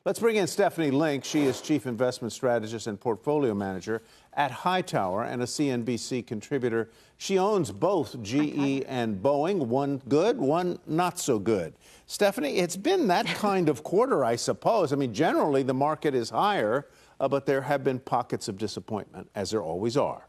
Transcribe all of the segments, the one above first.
Let's bring in Stephanie Link. She is Chief Investment Strategist and Portfolio Manager at Hightower and a CNBC contributor. She owns both GE and Boeing, one good, one not so good. Stephanie, it's been that kind of quarter, I suppose. I mean, generally the market is higher, but there have been pockets of disappointment, as there always are.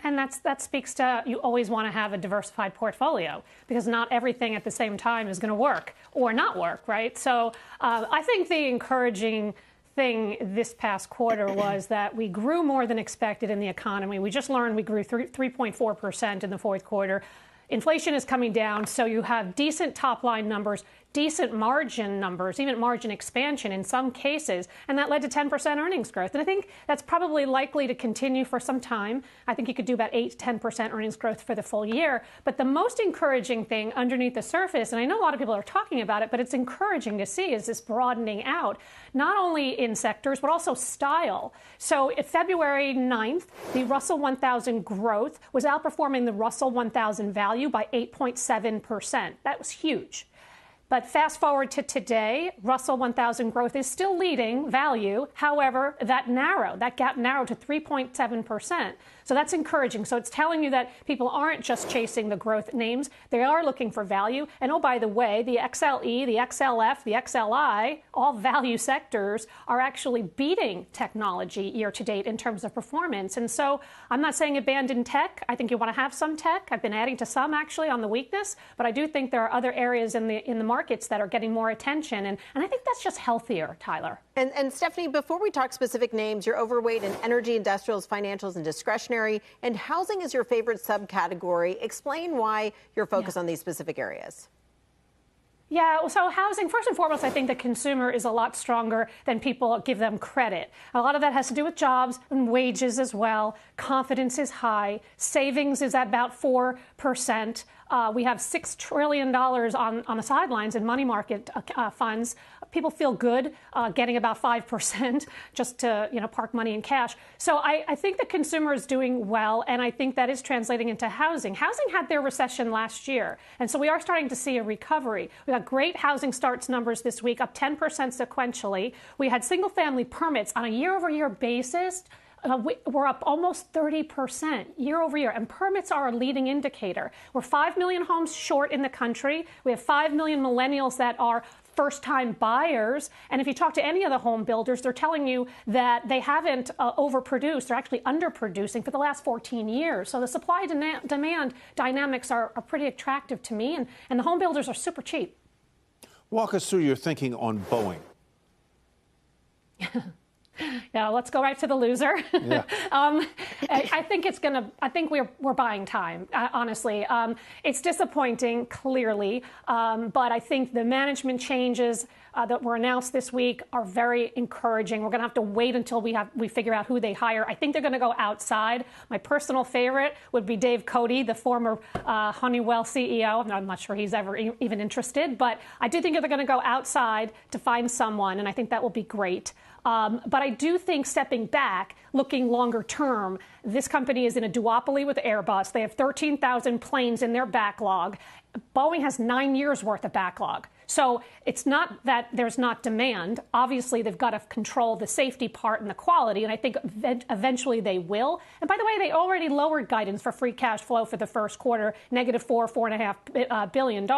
And that speaks to you always want to have a diversified portfolio because not everything at the same time is going to work or not work, right? So I think the encouraging thing this past quarter was that we grew more than expected in the economy. We just learned we grew 3.4% in the fourth quarter. Inflation is coming down, so you have decent top-line numbers, decent margin numbers, even margin expansion in some cases, and that led to 10% earnings growth. And I think that's probably likely to continue for some time. I think you could do about 8 to 10% earnings growth for the full year. But the most encouraging thing underneath the surface, and I know a lot of people are talking about it, but it's encouraging to see, is this broadening out, not only in sectors, but also style. So at February 9th, the Russell 1000 growth was outperforming the Russell 1000 value by 8.7%. That was huge. But fast forward to today, Russell 1000 growth is still leading value. However, that gap narrowed to 3.7%. So that's encouraging. So it's telling you that people aren't just chasing the growth names. They are looking for value. And oh, by the way, the XLE, the XLF, the XLI, all value sectors are actually beating technology year to date in terms of performance. And so I'm not saying abandon tech. I think you want to have some tech. I've been adding to some actually on the weakness, but I do think there are other areas in the markets that are getting more attention. And I think that's just healthier, Tyler. And Stephanie, before we talk specific names, you're overweight in energy, industrials, financials, and discretionary, and housing is your favorite subcategory. Explain why you're focused on these specific areas. Yeah, so housing, first and foremost, I think the consumer is a lot stronger than people give them credit. A lot of that has to do with jobs and wages as well. Confidence is high. Savings is at about 4%. We have $6 trillion on the sidelines in money market funds. People feel good getting about 5% just to park money in cash. So I think the consumer is doing well, and I think that is translating into housing. Housing had their recession last year, and so we are starting to see a recovery. We got great housing starts numbers this week, up 10% sequentially. We had single-family permits on a year-over-year basis. We're up almost 30% year over year, and permits are a leading indicator. We're 5 million homes short in the country. We have 5 million millennials that are first-time buyers. And if you talk to any of the home builders, they're telling you that they haven't overproduced. They're actually underproducing for the last 14 years. So the supply-demand dynamics are pretty attractive to me, and the home builders are super cheap. Walk us through your thinking on Boeing. Yeah, let's go right to the loser. Yeah. I think it's gonna. I think we're buying time. Honestly, it's disappointing, clearly, but I think the management changes that were announced this week are very encouraging. We're gonna have to wait until we figure out who they hire. I think they're gonna go outside. My personal favorite would be Dave Cote, the former Honeywell CEO. I'm not sure he's ever even interested, but I do think they're gonna go outside to find someone, and I think that will be great. But I do think stepping back, looking longer term, this company is in a duopoly with Airbus. They have 13,000 planes in their backlog. Boeing has 9 years worth of backlog. So it's not that there's not demand. Obviously, they've got to control the safety part and the quality, and I think eventually they will. And by the way, they already lowered guidance for free cash flow for the first quarter, -$4.5 billion.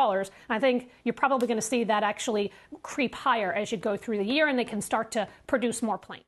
I think you're probably going to see that actually creep higher as you go through the year, and they can start to produce more planes.